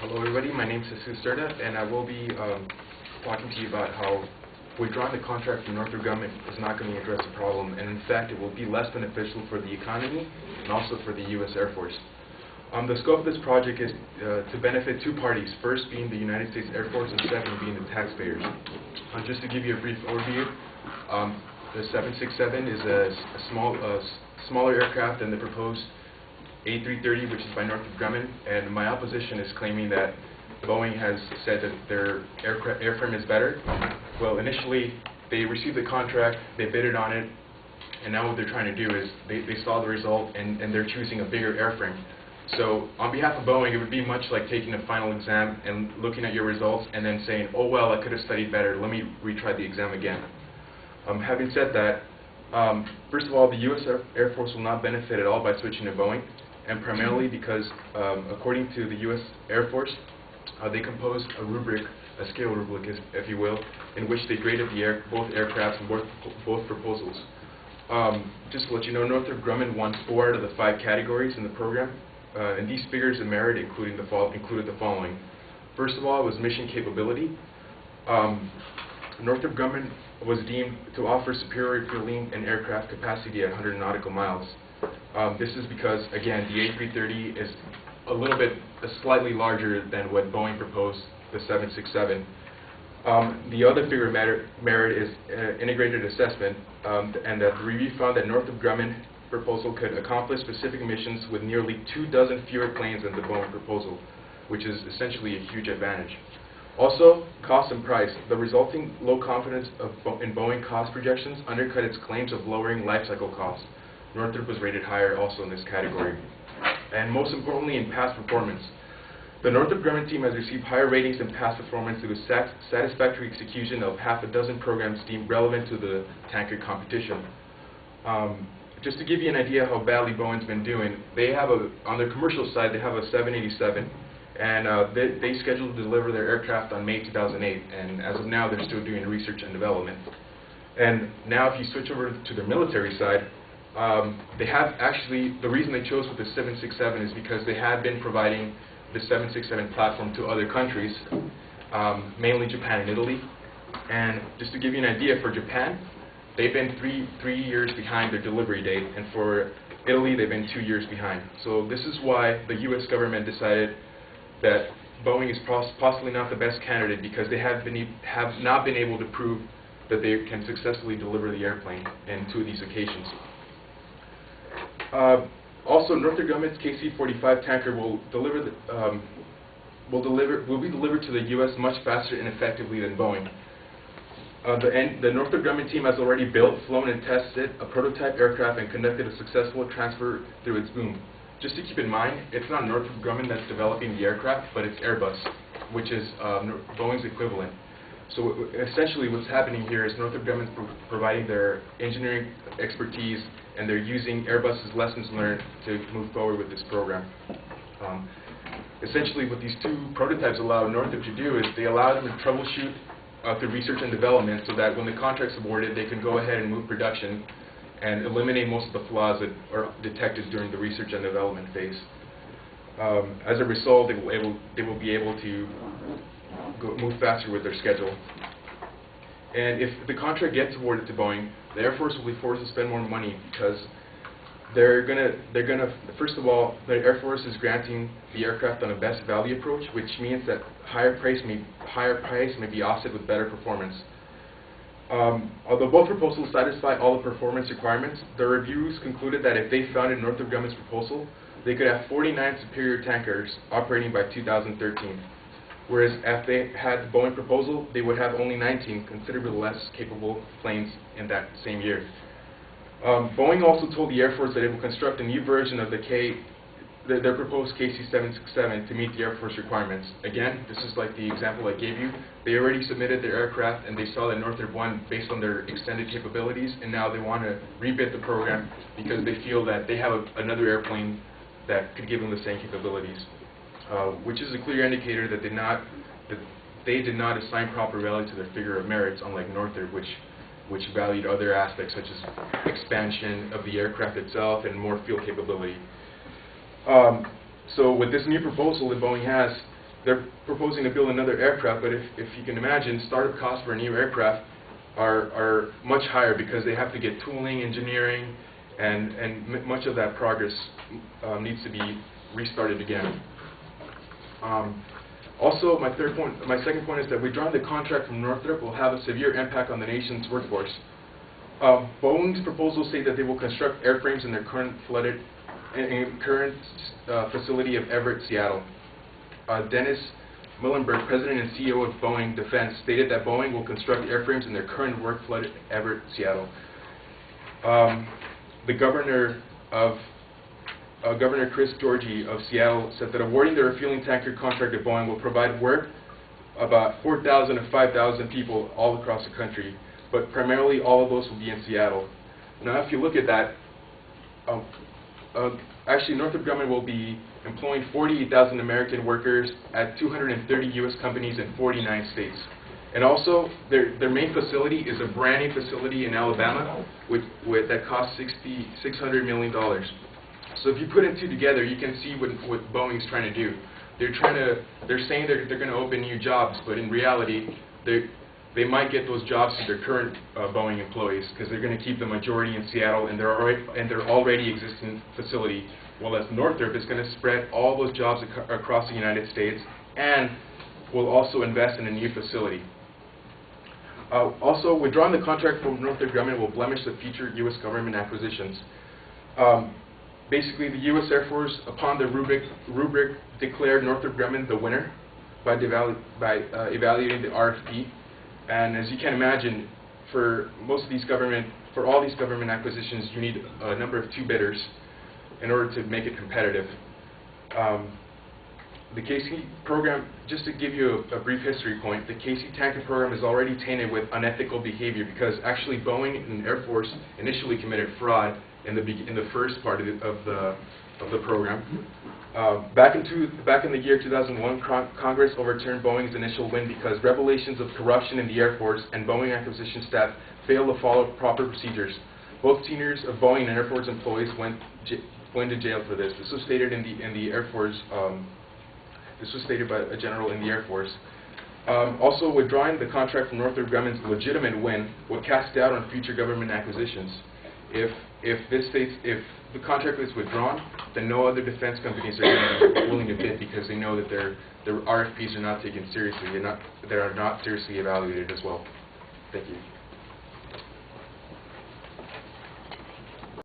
Hello everybody, my name is Jesus and I will be talking to you about how withdrawing the contract from Northrop Grumman is not going to address the problem, and in fact it will be less beneficial for the economy and also for the U.S. Air Force. The scope of this project is to benefit two parties, first being the United States Air Force and second being the taxpayers. Just to give you a brief overview, the 767 is a smaller aircraft than the proposed A330, which is by Northrop Grumman, and my opposition is claiming that Boeing has said that their airframe is better. Well, initially they received the contract, they bidded on it, and now what they're trying to do is they saw the result and they're choosing a bigger airframe. So on behalf of Boeing, it would be much like taking a final exam and looking at your results and then saying, oh well, I could have studied better, let me retry the exam again. Having said that, first of all, the U.S. Air Force will not benefit at all by switching to Boeing, and primarily because, according to the U.S. Air Force, they composed a rubric, a scale rubric, if you will, in which they graded both aircrafts and both proposals. Just to let you know, Northrop Grumman won 4 out of the 5 categories in the program, and these figures of merit included the following. First of all, it was mission capability. Northrop Grumman was deemed to offer superior fueling and aircraft capacity at 100 nautical miles. This is because, again, the A330 is slightly larger than what Boeing proposed, the 767. The other figure of merit is integrated assessment, and that the review found that Northrop Grumman proposal could accomplish specific missions with nearly 24 fewer planes than the Boeing proposal, which is essentially a huge advantage. Also, cost and price. The resulting low confidence in Boeing cost projections undercut its claims of lowering life cycle costs. Northrop was rated higher also in this category. And most importantly, in past performance. The Northrop Grumman team has received higher ratings in past performance due to satisfactory execution of half a dozen programs deemed relevant to the tanker competition. Just to give you an idea how badly Boeing's been doing, they have on their commercial side, they have a 787, and they scheduled to deliver their aircraft on May 2008, and as of now, they're still doing research and development. And now if you switch over to the military side, they have actually, the reason they chose with the 767 is because they have been providing the 767 platform to other countries, mainly Japan and Italy. And just to give you an idea, for Japan, they've been three years behind their delivery date, and for Italy, they've been 2 years behind. So this is why the U.S. government decided that Boeing is possibly not the best candidate, because they have not been able to prove that they can successfully deliver the airplane in 2 of these occasions. Also, Northrop Grumman's KC-45 tanker will be delivered to the U.S. much faster and effectively than Boeing. The Northrop Grumman team has already built, flown, and tested a prototype aircraft and conducted a successful transfer through its boom. Just to keep in mind, it's not Northrop Grumman that's developing the aircraft, but it's Airbus, which is Boeing's equivalent. So essentially what's happening here is Northrop Grumman's providing their engineering expertise, and they're using Airbus's lessons learned to move forward with this program. Essentially what these 2 prototypes allow Northrop to do is they allow them to troubleshoot through research and development, so that when the contract's awarded, they can go ahead and move production and eliminate most of the flaws that are detected during the research and development phase. As a result, they will be able to move faster with their schedule. And if the contract gets awarded to Boeing, the Air Force will be forced to spend more money, because they're gonna first of all, the Air Force is granting the aircraft on a best value approach, which means that higher price may be offset with better performance. Although both proposals satisfy all the performance requirements, the reviews concluded that if they founded Northrop Grumman's proposal, they could have 49 superior tankers operating by 2013. Whereas if they had the Boeing proposal, they would have only 19 considerably less capable planes in that same year. Boeing also told the Air Force that it will construct a new version of their proposed KC-767 to meet the Air Force requirements. Again, this is like the example I gave you. They already submitted their aircraft, and they saw that Northrop won based on their extended capabilities, and now they want to rebid the program because they feel that they have another airplane that could give them the same capabilities. Which is a clear indicator that they did not assign proper value to their figure of merits, unlike Northrop, which valued other aspects such as expansion of the aircraft itself and more fuel capability. So with this new proposal that Boeing has, they're proposing to build another aircraft, but if you can imagine, startup costs for a new aircraft are much higher because they have to get tooling, engineering, and much of that progress needs to be restarted again. Also, my second point is that withdrawing the contract from Northrop will have a severe impact on the nation's workforce. Boeing's proposals say that they will construct airframes in their current facility of Everett, Seattle. Dennis Muilenburg, president and CEO of Boeing Defense, stated that Boeing will construct airframes in their current work-flooded Everett, Seattle. The governor Chris Georgie of Seattle said that awarding the refueling tanker contract to Boeing will provide work about 4,000 to 5,000 people all across the country, but primarily all of those will be in Seattle. Now, if you look at that, actually Northrop Grumman will be employing 48,000 American workers at 230 U.S. companies in 49 states. And also, their main facility is a brand new facility in Alabama that costs $600 million. So if you put it two together, you can see what Boeing's trying to do. They're saying they're going to open new jobs, but in reality, they might get those jobs to their current Boeing employees because they're going to keep the majority in Seattle and their already existing facility, while as Northrop is going to spread all those jobs across the United States and will also invest in a new facility. Also, withdrawing the contract from Northrop Grumman will blemish the future U.S. government acquisitions. Basically, the U.S. Air Force, upon the rubric, declared Northrop Grumman the winner by evaluating the RFP. And as you can imagine, for all these government acquisitions, you need a number of two bidders in order to make it competitive. The KC program, just to give you a brief history point, the KC tanker program is already tainted with unethical behavior because actually Boeing and Air Force initially committed fraud in the first part of the program. Back in the year 2001, Congress overturned Boeing's initial win because revelations of corruption in the Air Force and Boeing acquisition staff failed to follow proper procedures. Both seniors of Boeing and Air Force employees went to jail for this. This was stated in the Air Force. This was stated by a general in the Air Force. Also, withdrawing the contract from Northrop Grumman's legitimate win will cast doubt on future government acquisitions. If the contract is withdrawn, then no other defense companies are going to be willing to bid because they know that their RFPs are not taken seriously. They are not seriously evaluated as well. Thank you.